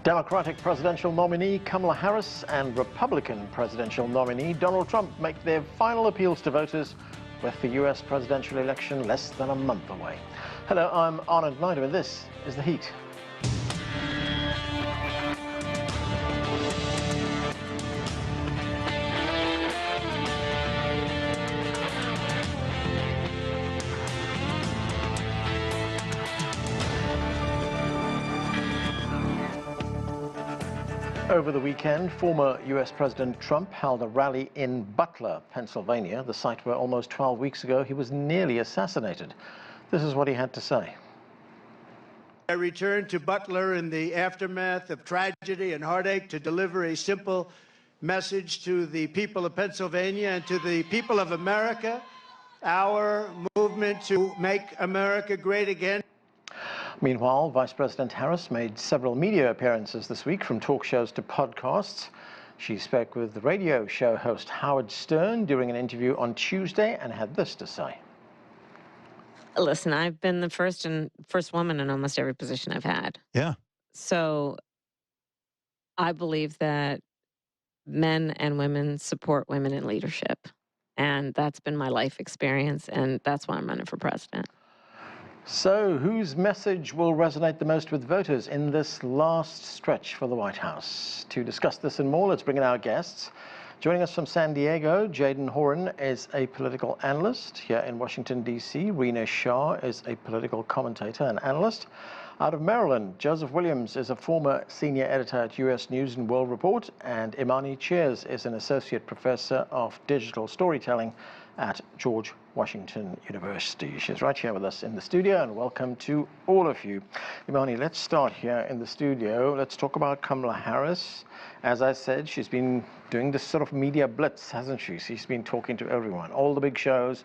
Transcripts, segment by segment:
Democratic presidential nominee Kamala Harris and Republican presidential nominee Donald Trump make their final appeals to voters with the U.S. presidential election less than a month away. Hello, I'm Arnold Knight, and this is The Heat. Over the weekend, former U.S. President Trump held a rally in Butler, Pennsylvania, the site where almost 12 weeks ago he was nearly assassinated. This is what he had to say. I returned to Butler in the aftermath of tragedy and heartache to deliver a simple message to the people of Pennsylvania and to the people of America, our movement to make America great again. Meanwhile, Vice President Harris made several media appearances this week, from talk shows to podcasts. She spoke with the radio show host Howard Stern during an interview on Tuesday and had this to say. Listen, I've been the first woman in almost every position I've had. Yeah. So I believe that men and women support women in leadership. And that's been my life experience, and that's why I'm running for president. So, whose message will resonate the most with voters in this last stretch for the White House? To discuss this and more, let's bring in our guests. Joining us from San Diego, Jadan Horyn is a political analyst. Here in Washington, D.C., Rina Shah is a political commentator and analyst. Out of Maryland, Joseph Williams is a former senior editor at U.S. News and World Report, and Imani is an associate professor of digital storytelling at George Washington University. She's right here with us in the studio, and welcome to all of you. Imani, let's start here in the studio. Let's talk about Kamala Harris. As I said, she's been doing this sort of media blitz, hasn't she? She's been talking to everyone, all the big shows,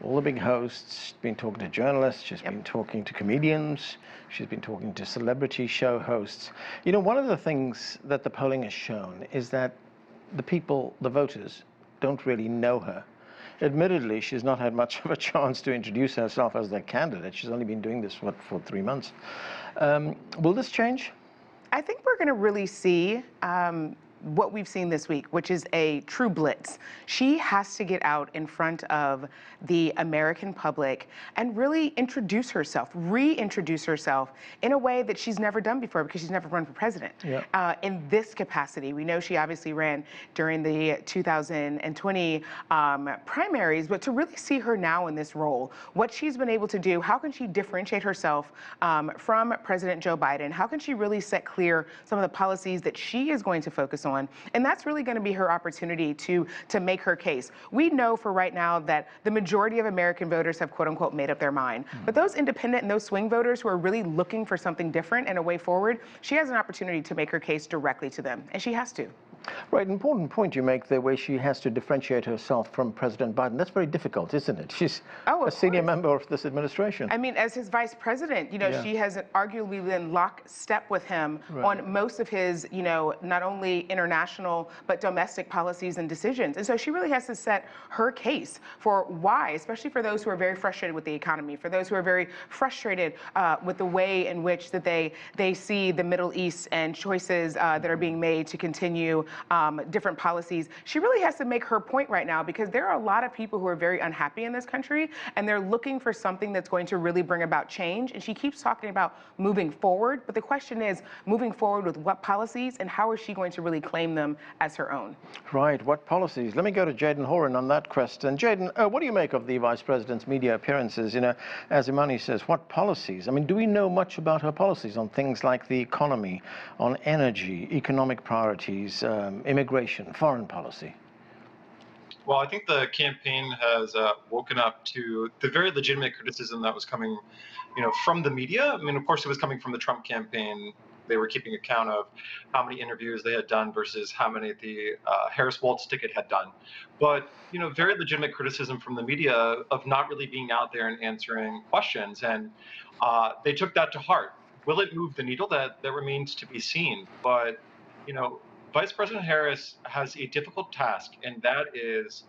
all the big hosts. She's been talking to journalists. She's been talking to comedians. She's been talking to celebrity show hosts. You know, one of the things that the polling has shown is that the people, the voters, don't really know her. Admittedly, she's not had much of a chance to introduce herself as their candidate. She's only been doing this, for 3 months. Will this change? I think we're going to really see what we've seen this week, which is a true blitz. She has to get out in front of the American public and really introduce herself, reintroduce herself in a way that she's never done before, because she's never run for president. In this capacity. We know she obviously ran during the 2020 primaries, but to really see her now in this role, what she's been able to do, how can she differentiate herself from President Joe Biden? How can she really set clear some of the policies that she is going to focus on? And that's really going to be her opportunity to make her case. We know for right now that the majority of American voters have, quote unquote, made up their mind. But those independent and those swing voters who are really looking for something different and a way forward, she has an opportunity to make her case directly to them, and she has to. Right, important point you make there, where she has to differentiate herself from President Biden. That's very difficult, isn't it? She's a senior member of this administration. I mean, as his vice president, you know, she has arguably been lockstep with him on most of his, you know, not only international but domestic policies and decisions. And so she really has to set her case for why, especially for those who are very frustrated with the economy, for those who are very frustrated with the way in which that they see the Middle East and choices that are being made to continue different policies. She really has to make her point right now, because there are a lot of people who are very unhappy in this country, and they're looking for something that's going to really bring about change. And she keeps talking about moving forward, but the question is, moving forward with what policies, and how is she going to really claim them as her own? Right, what policies? Let me go to Jadan Horyn on that question. Jadan, what do you make of the Vice President's media appearances? You know, as Imani says, what policies? I mean, do we know much about her policies on things like the economy, on energy, economic priorities, immigration, foreign policy? Well, I think the campaign has woken up to the very legitimate criticism that was coming, from the media. I mean, of course, it was coming from the Trump campaign. They were keeping account of how many interviews they had done versus how many the Harris-Walz ticket had done. But, very legitimate criticism from the media of not really being out there and answering questions. And they took that to heart. Will it move the needle? That remains to be seen. But, Vice President Harris has a difficult task, and that is,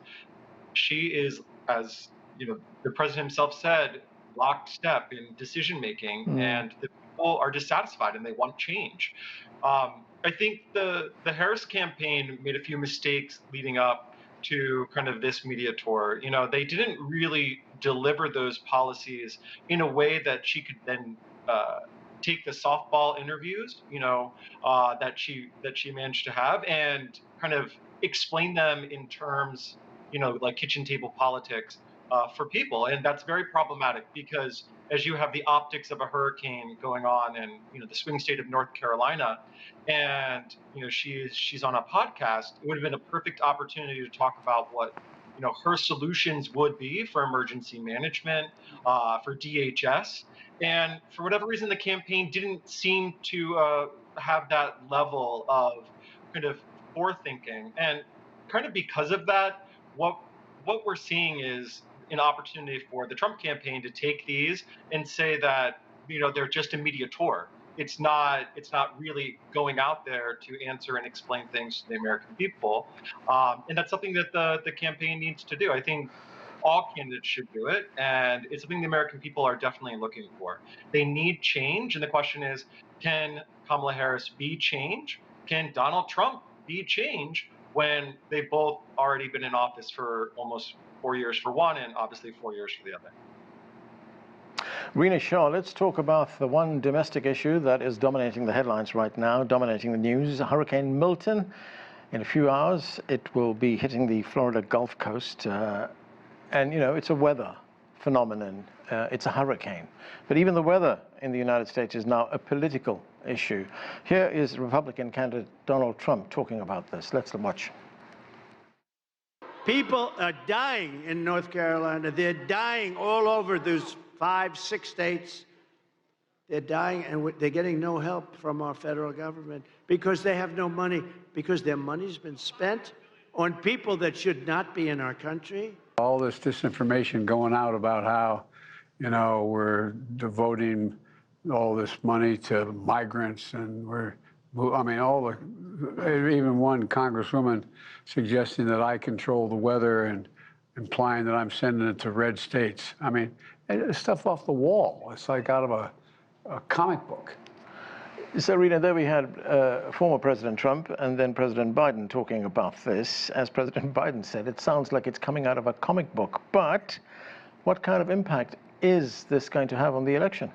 she is, as the president himself said, lockstep in decision making, and the people are dissatisfied and they want change. I think the Harris campaign made a few mistakes leading up to kind of this media tour. You know, they didn't really deliver those policies in a way that she could then take the softball interviews, that she managed to have, and kind of explain them in terms, like kitchen table politics for people, and that's very problematic because as you have the optics of a hurricane going on in the swing state of North Carolina, and she's on a podcast, it would have been a perfect opportunity to talk about what her solutions would be for emergency management, for DHS. And for whatever reason, the campaign didn't seem to have that level of kind of forethinking. And kind of because of that, what we're seeing is an opportunity for the Trump campaign to take these and say that they're just a media tour. It's not really going out there to answer and explain things to the American people, and that's something that the campaign needs to do. I think all candidates should do it, and it's something the American people are definitely looking for. They need change, and the question is, can Kamala Harris be change? Can Donald Trump be change when they've both already been in office for almost 4 years for one and obviously 4 years for the other? Rina, Shah, let's talk about the one domestic issue that is dominating the headlines right now, dominating the news, Hurricane Milton. In a few hours, it will be hitting the Florida Gulf Coast. And, it's a weather phenomenon. It's a hurricane. But even the weather in the United States is now a political issue. Here is Republican candidate Donald Trump talking about this. Let's watch. People are dying in North Carolina. They're dying all over those 5-6 states. They're dying, and they're getting no help from our federal government because they have no money, because their money's been spent on people that should not be in our country. All this disinformation going out about how, we're devoting all this money to migrants, and even one congresswoman suggesting that I control the weather and implying that I'm sending it to red states. I mean, it's stuff off the wall. It's like out of a comic book. So, Rina, there we had former President Trump and then President Biden talking about this. As President Biden said, it sounds like it's coming out of a comic book. But what kind of impact is this going to have on the election?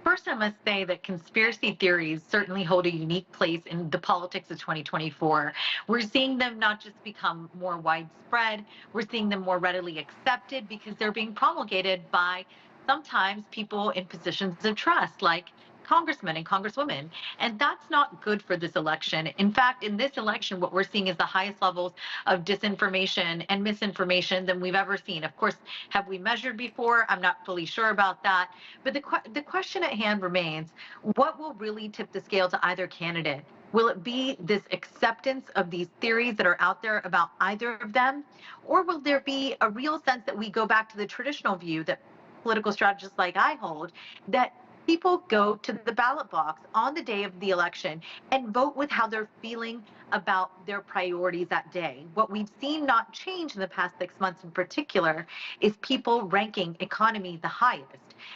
First, I must say that conspiracy theories certainly hold a unique place in the politics of 2024. We're seeing them not just become more widespread, we're seeing them more readily accepted because they're being promulgated by sometimes people in positions of trust, like congressmen and congresswomen. And that's not good for this election. In fact, in this election, what we're seeing is the highest levels of disinformation and misinformation than we've ever seen. Of course, have we measured before? I'm not fully sure about that. But the question at hand remains, what will really tip the scale to either candidate? Will it be this acceptance of these theories that are out there about either of them? Or will there be a real sense that we go back to the traditional view that political strategists like I hold, that people go to the ballot box on the day of the election and vote with how they're feeling about their priorities that day. What we've seen not change in the past 6 months in particular is people ranking economy the highest.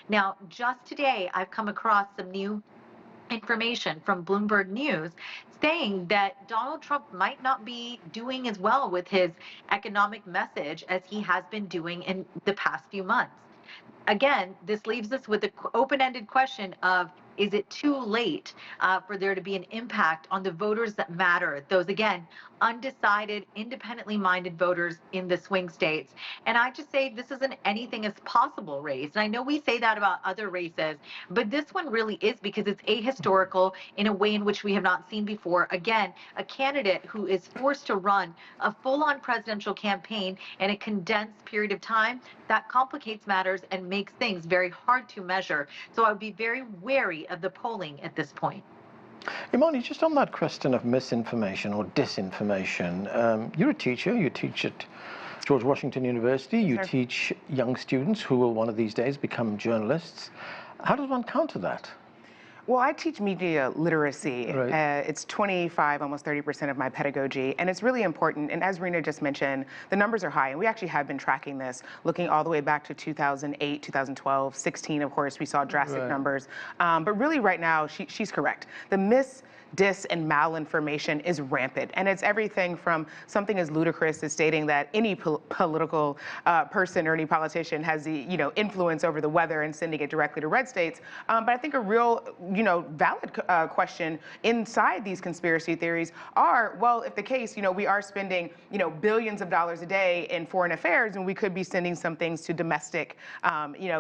Now, just today, I've come across some new information from Bloomberg News saying that Donald Trump might not be doing as well with his economic message as he has been doing in the past few months. Again, this leaves us with the open-ended question of, is it too late for there to be an impact on the voters that matter? Those, again, undecided, independently minded voters in the swing states. And I just say this is an anything is possible race. And I know we say that about other races, but this one really is because it's ahistorical in a way in which we have not seen before. Again, a candidate who is forced to run a full-on presidential campaign in a condensed period of time, that complicates matters and makes things very hard to measure. So I would be very wary of the polling at this point. Imani, just on that question of misinformation or disinformation, you're a teacher, you teach at George Washington University, you teach young students who will one of these days become journalists. How does one counter that? Well, I teach media literacy. Right. It's 25, almost 30% of my pedagogy, and it's really important. And as Rina just mentioned, the numbers are high, and we actually have been tracking this, looking all the way back to 2008, 2012, 16, of course, we saw drastic numbers. But really right now, she's correct. The dis, and malinformation is rampant. And it's everything from something as ludicrous as stating that any political person or any politician has the influence over the weather and sending it directly to red states. But I think a real valid question inside these conspiracy theories are, well, if the case, we are spending billions of dollars a day in foreign affairs, and we could be sending some things to domestic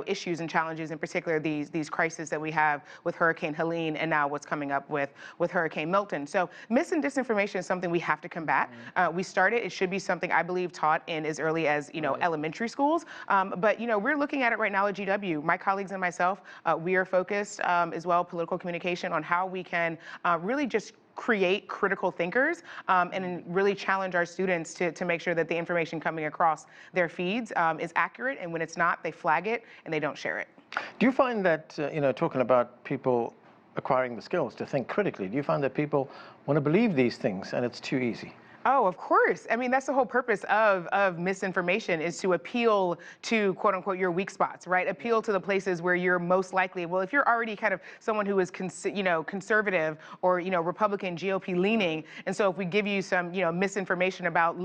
issues and challenges, in particular these crises that we have with Hurricane Helene and now what's coming up with Hurricane Milton. So mis and disinformation is something we have to combat. It should be something I believe taught in as early as elementary schools. But we're looking at it right now at GW. My colleagues and myself, we are focused as well, political communication, on how we can really just create critical thinkers and really challenge our students to make sure that the information coming across their feeds is accurate, and when it's not, they flag it and they don't share it. Do you find that, talking about people acquiring the skills to think critically, do you find that people want to believe these things and it's too easy? Oh, of course. I mean, that's the whole purpose of misinformation, is to appeal to, quote unquote, your weak spots, right? Appeal to the places where you're most likely, well, if you're already kind of someone who is, conservative or, Republican GOP leaning, and so if we give you some, misinformation about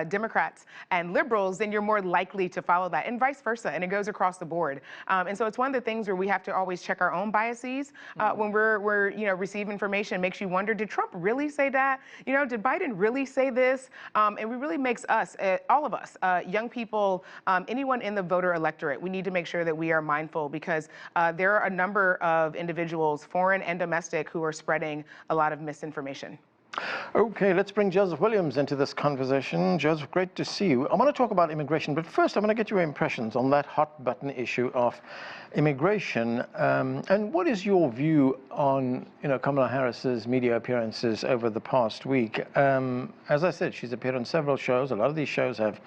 Democrats and liberals, then you're more likely to follow that, and vice versa, and it goes across the board. And so it's one of the things where we have to always check our own biases when we're receiving information. It makes you wonder, did Trump really say that? Did Biden really say this? And it really makes us, all of us, young people, anyone in the voter electorate, we need to make sure that we are mindful, because there are a number of individuals, foreign and domestic, who are spreading a lot of misinformation. Okay, let's bring Joseph Williams into this conversation. Joseph, great to see you. I want to talk about immigration, but first I want to get your impressions on that hot button issue of immigration. And what is your view on, Kamala Harris's media appearances over the past week? As I said, she's appeared on several shows. A lot of these shows have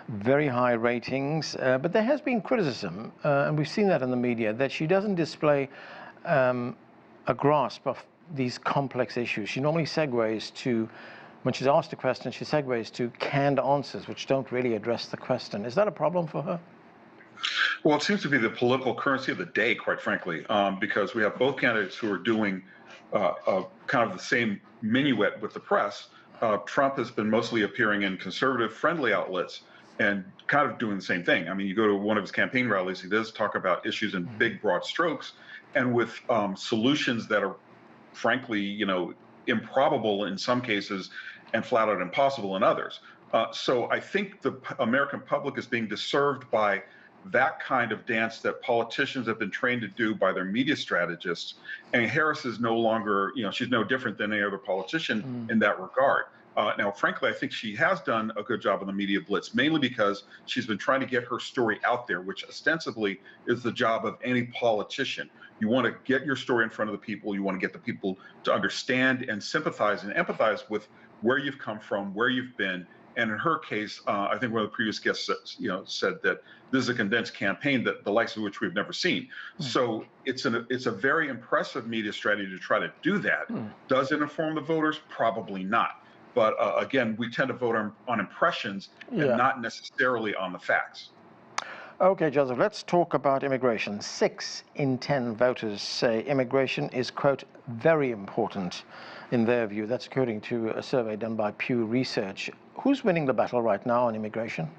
very high ratings, but there has been criticism, and we've seen that in the media, that she doesn't display a grasp of these complex issues. She normally segues to, when she's asked a question, she segues to canned answers, which don't really address the question. Is that a problem for her? Well, it seems to be the political currency of the day, quite frankly, because we have both candidates who are doing kind of the same minuet with the press. Trump has been mostly appearing in conservative-friendly outlets and kind of doing the same thing. I mean, you go to one of his campaign rallies, he does talk about issues in big, broad strokes, and with solutions that are frankly, improbable in some cases and flat out impossible in others. So I think the American public is being disserved by that kind of dance that politicians have been trained to do by their media strategists. And Harris is no longer, she's no different than any other politician in that regard. Now, frankly, I think she has done a good job on the media blitz, mainly because she's been trying to get her story out there, which ostensibly is the job of any politician. You want to get your story in front of the people. You want to get the people to understand and sympathize and empathize with where you've come from, where you've been. And in her case, I think one of the previous guests said that this is a condensed campaign that the likes of which we've never seen. So it's a very impressive media strategy to try to do that. Does it inform the voters? Probably not. But again, we tend to vote on impressions and not necessarily on the facts. Okay, Joseph, let's talk about immigration. 6 in 10 voters say immigration is, quote, very important in their view. That's according to a survey done by Pew Research. Who's winning the battle right now on immigration?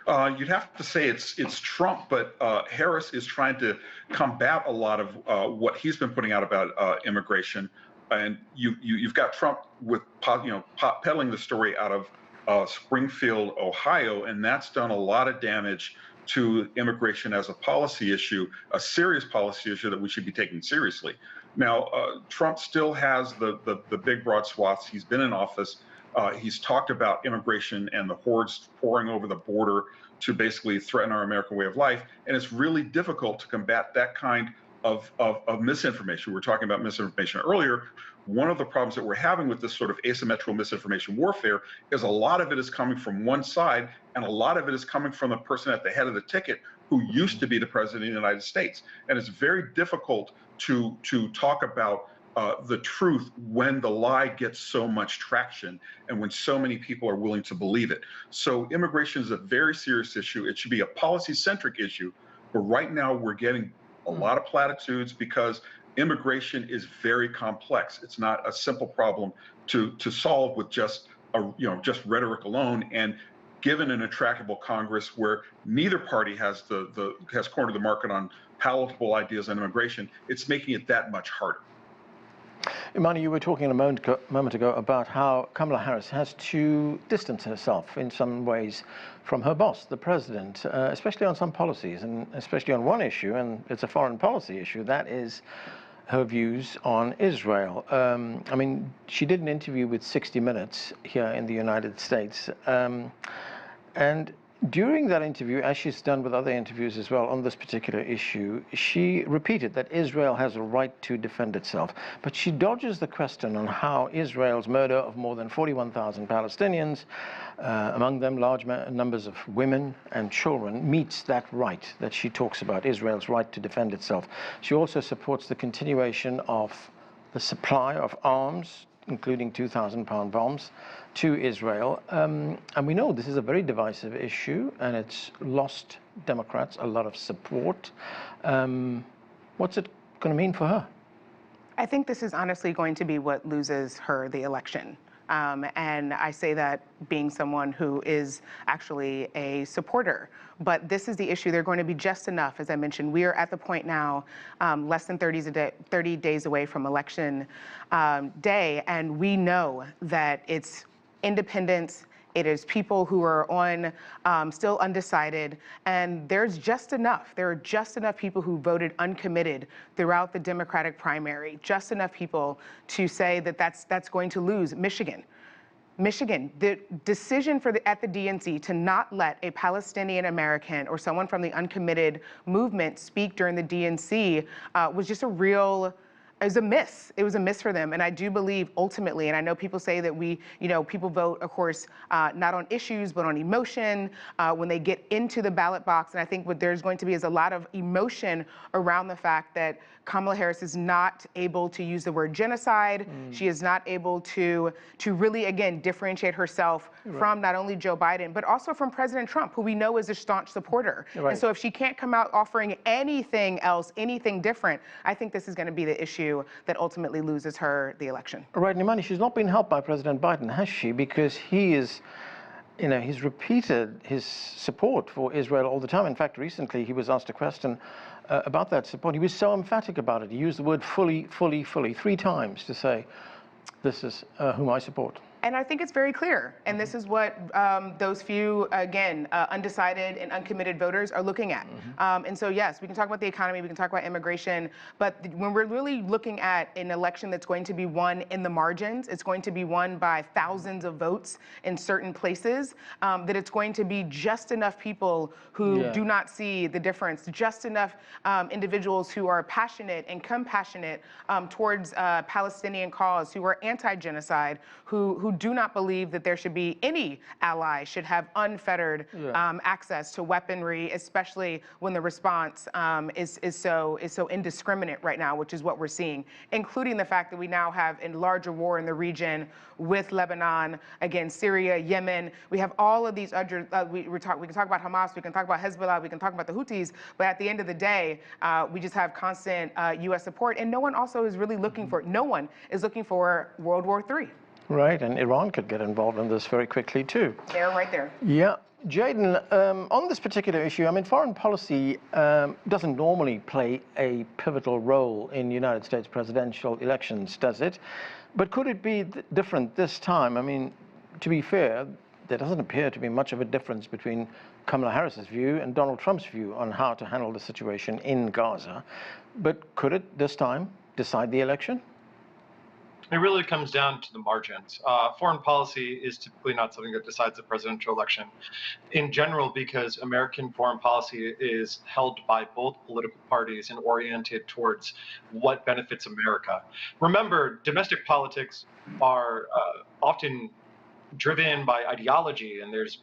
You'd have to say it's Trump, but Harris is trying to combat a lot of what he's been putting out about immigration. And you've got Trump with peddling the story out of Springfield, Ohio, and that's done a lot of damage to immigration as a policy issue, a serious policy issue that we should be taking seriously. Now, Trump still has the big broad swaths. He's been in office. He's talked about immigration and the hordes pouring over the border to basically threaten our American way of life, and it's really difficult to combat that kind of misinformation. We were talking about misinformation earlier. One of the problems that we're having with this sort of asymmetrical misinformation warfare is a lot of it is coming from one side, and a lot of it is coming from the person at the head of the ticket who used to be the president of the United States. And it's very difficult to talk about the truth when the lie gets so much traction and when so many people are willing to believe it. So immigration is a very serious issue. It should be a policy-centric issue, but right now we're getting a lot of platitudes because immigration is very complex. It's not a simple problem to solve with just just rhetoric alone. And given an intractable Congress where neither party has has cornered the market on palatable ideas on immigration, it's making it that much harder. Imani, you were talking a moment ago about how Kamala Harris has to distance herself in some ways from her boss, the president, especially on some policies, and especially on one issue, and it's a foreign policy issue, that is her views on Israel. I mean, she did an interview with 60 Minutes here in the United States, and during that interview, as she's done with other interviews as well on this particular issue, she repeated that Israel has a right to defend itself. But she dodges the question on how Israel's murder of more than 41,000 Palestinians, among them large numbers of women and children, meets that right that she talks about, Israel's right to defend itself. She also supports the continuation of the supply of arms, including 2,000-pound bombs, to Israel. And we know this is a very divisive issue, and it's lost Democrats a lot of support. What's it going to mean for her? I think this is honestly going to be what loses her the election. And I say that being someone who is actually a supporter. But this is the issue. They're going to be just enough. As I mentioned, we are at the point now, less than 30 days away from election day, and we know that it's independents, it is people who are on still undecided, and there's just enough. There are just enough people who voted uncommitted throughout the Democratic primary, just enough people to say that that's going to lose. Michigan, the decision at the DNC to not let a Palestinian American or someone from the uncommitted movement speak during the DNC was just it was a miss. It was a miss for them. And I do believe ultimately, and I know people say that people vote, of course, not on issues, but on emotion when they get into the ballot box. And I think what there's going to be is a lot of emotion around the fact that Kamala Harris is not able to use the word genocide. She is not able to really, again, differentiate herself from not only Joe Biden, but also from President Trump, who we know is a staunch supporter. And so if she can't come out offering anything else, anything different, I think this is going to be the issue that ultimately loses her the election. Right, Imani, she's not been helped by President Biden, has she? Because he is, he's repeated his support for Israel all the time. In fact, recently he was asked a question about that support. He was so emphatic about it. He used the word fully, fully, fully 3 times to say, this is whom I support. And I think it's very clear. And this is what those few, again, undecided and uncommitted voters are looking at. And so, yes, we can talk about the economy, we can talk about immigration, but when we're really looking at an election that's going to be won in the margins, it's going to be won by thousands of votes in certain places, that it's going to be just enough people who do not see the difference, just enough individuals who are passionate and compassionate towards Palestinian cause, who are anti-genocide, who do not believe that there should be any ally should have unfettered access to weaponry, especially when the response is so indiscriminate right now, which is what we're seeing, including the fact that we now have a larger war in the region with Lebanon, again, Syria, Yemen. We have all of these other, we can talk about Hamas, we can talk about Hezbollah, we can talk about the Houthis, but at the end of the day, we just have constant U.S. support, and no one also is really looking for, no one is looking for World War III. Right, and Iran could get involved in this very quickly too. They're right there. Yeah. Jadan, on this particular issue, I mean, foreign policy doesn't normally play a pivotal role in United States presidential elections, does it? But could it be different this time? I mean, to be fair, there doesn't appear to be much of a difference between Kamala Harris's view and Donald Trump's view on how to handle the situation in Gaza. But could it this time decide the election? It really comes down to the margins. Foreign policy is typically not something that decides the presidential election in general, because American foreign policy is held by both political parties and oriented towards what benefits America. Remember, domestic politics are often driven by ideology, and there's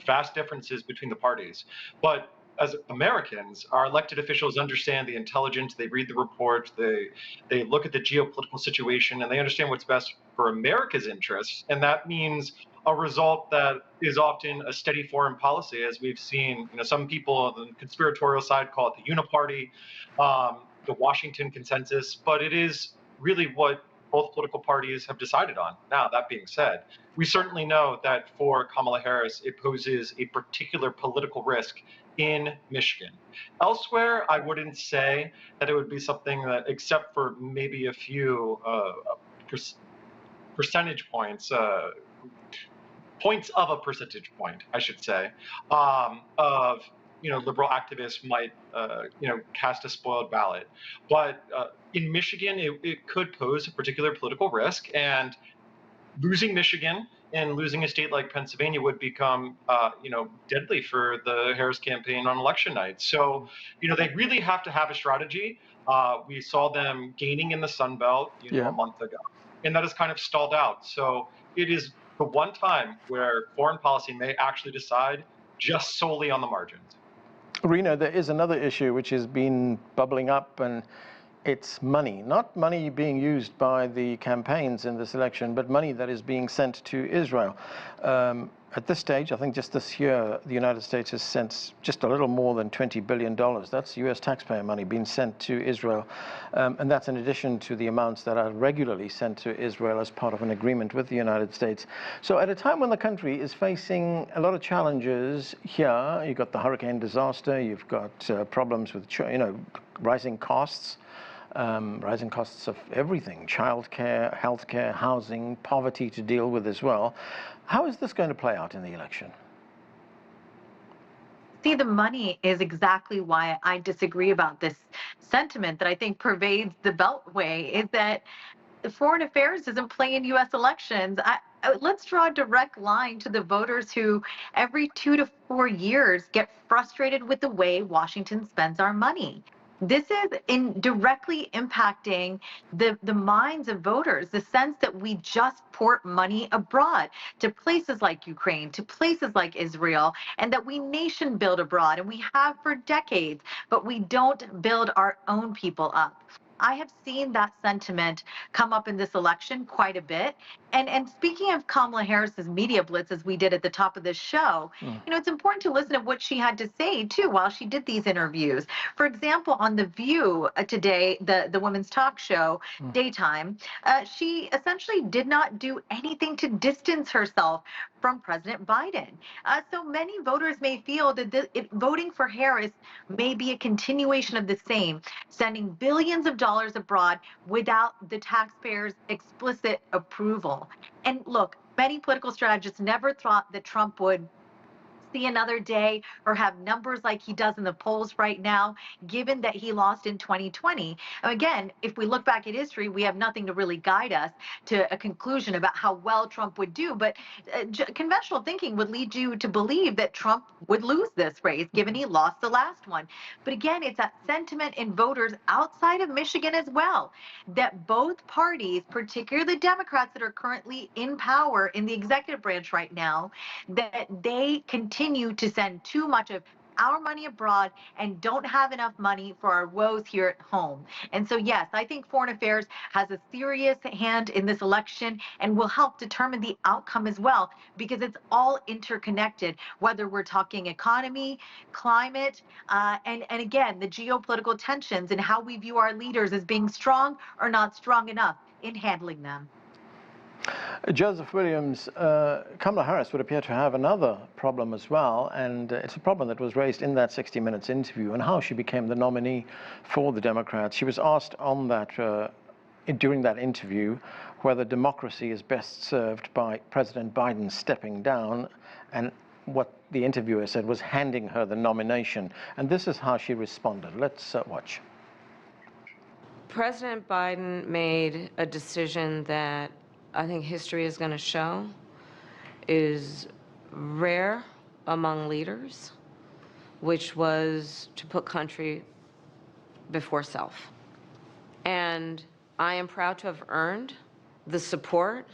vast differences between the parties. But as Americans, our elected officials understand the intelligence, they read the reports, they look at the geopolitical situation, and they understand what's best for America's interests. And that means a result that is often a steady foreign policy, as we've seen. Some people on the conspiratorial side call it the uniparty, the Washington consensus, but it is really what both political parties have decided on. Now, that being said, we certainly know that for Kamala Harris, it poses a particular political risk in Michigan. Elsewhere, I wouldn't say that it would be something that, except for maybe a few percentage points, points of a percentage point, I should say, of liberal activists might cast a spoiled ballot. But in Michigan, it could pose a particular political risk, and losing Michigan and losing a state like Pennsylvania would become, deadly for the Harris campaign on election night. So, they really have to have a strategy. We saw them gaining in the Sun Belt, a month ago, and that has kind of stalled out. So it is the one time where foreign policy may actually decide just solely on the margins. Rina, there is another issue which has been bubbling up, and it's money. Not money being used by the campaigns in this election, but money that is being sent to Israel. At this stage, I think just this year, the United States has sent just a little more than $20 billion. That's US taxpayer money being sent to Israel. And that's in addition to the amounts that are regularly sent to Israel as part of an agreement with the United States. So at a time when the country is facing a lot of challenges here, you've got the hurricane disaster, you've got problems with, rising costs. Rising costs of everything, childcare, healthcare, housing, poverty to deal with as well. How is this going to play out in the election? See, the money is exactly why I disagree about this sentiment that I think pervades the Beltway, is that foreign affairs doesn't play in U.S. elections. Let's draw a direct line to the voters who every 2 to 4 years get frustrated with the way Washington spends our money. This is directly impacting the minds of voters, the sense that we just port money abroad to places like Ukraine, to places like Israel, and that we nation build abroad, and we have for decades, but we don't build our own people up. I have seen that sentiment come up in this election quite a bit. And speaking of Kamala Harris's media blitz, as we did at the top of this show, it's important to listen to what she had to say, too, while she did these interviews. For example, on The View today, the women's talk show, Daytime, she essentially did not do anything to distance herself from President Biden. So many voters may feel that voting for Harris may be a continuation of the same, sending billions of dollars abroad without the taxpayers' explicit approval. And look, many political strategists never thought that Trump would see another day or have numbers like he does in the polls right now, given that he lost in 2020. Again, if we look back at history, we have nothing to really guide us to a conclusion about how well Trump would do. But conventional thinking would lead you to believe that Trump would lose this race, given he lost the last one. But again, it's that sentiment in voters outside of Michigan as well, that both parties, particularly the Democrats that are currently in power in the executive branch right now, that they continue to send too much of our money abroad and don't have enough money for our woes here at home. And so, yes, I think foreign affairs has a serious hand in this election and will help determine the outcome as well, because it's all interconnected, whether we're talking economy, climate, and again, the geopolitical tensions and how we view our leaders as being strong or not strong enough in handling them. Joseph Williams, Kamala Harris would appear to have another problem as well, and it's a problem that was raised in that 60 Minutes interview and how she became the nominee for the Democrats. She was asked on that during that interview whether democracy is best served by President Biden stepping down, and what the interviewer said was handing her the nomination. And this is how she responded. Let's watch. President Biden made a decision that I think history is going to show is rare among leaders, which was to put country before self. And I am proud to have earned the support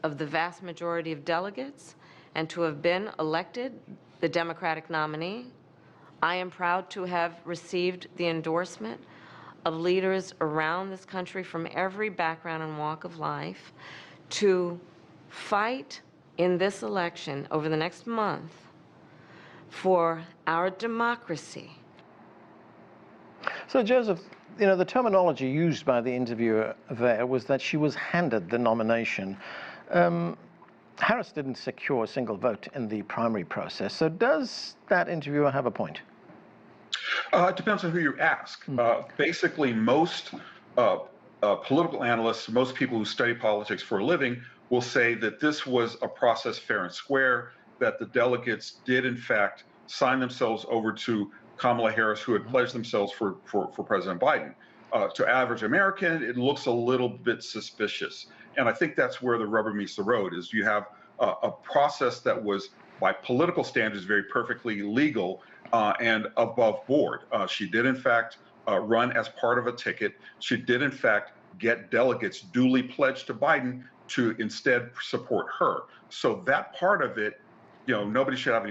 of the vast majority of delegates and to have been elected the Democratic nominee I am proud to have received the endorsement of leaders around this country from every background and walk of life to fight in this election over the next month for our democracy. So, Joseph, you know, the terminology used by the interviewer there was that she was handed the nomination. Harris didn't secure a single vote in the primary process. So does that interviewer have a point? It depends on who you ask. Basically, most political analysts, most people who study politics for a living, will say that this was a process fair and square, that the delegates did, in fact, sign themselves over to Kamala Harris, who had pledged themselves for President Biden. To average American, it looks a little bit suspicious. And I think that's where the rubber meets the road, is you have a process that was, by political standards, very perfectly legal and above board. She did, in fact, run as part of a ticket. She did, in fact, get delegates duly pledged to Biden to instead support her. So that part of it, you know, nobody should have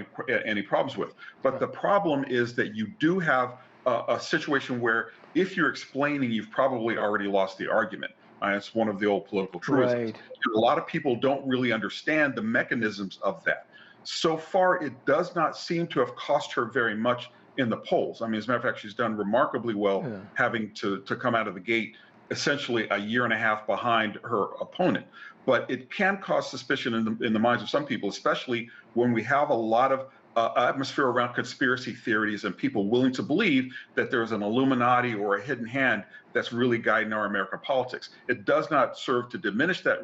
any problems with. But the problem is that you do have a situation where if you're explaining, you've probably already lost the argument. It's one of the old political truisms. Right. A lot of people don't really understand the mechanisms of that. So far, it does not seem to have cost her very much in the polls. I mean, as a matter of fact, she's done remarkably well, having to come out of the gate essentially a year and a half behind her opponent. But it can cause suspicion in the minds of some people, especially when we have a lot of atmosphere around conspiracy theories and people willing to believe that there's an Illuminati or a hidden hand that's really guiding our American politics. It does not serve to diminish that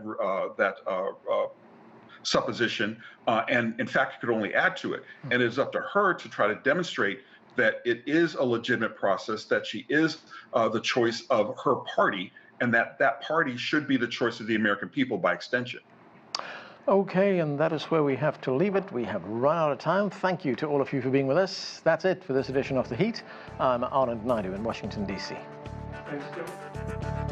supposition, and in fact, it could only add to it. And it is up to her to try to demonstrate that it is a legitimate process, that she is the choice of her party, and that that party should be the choice of the American people by extension. Okay, and that is where we have to leave it. We have run out of time. Thank you to all of you for being with us. That's it for this edition of The Heat. I'm Anand Naidu in Washington, D.C. Thanks, Joe.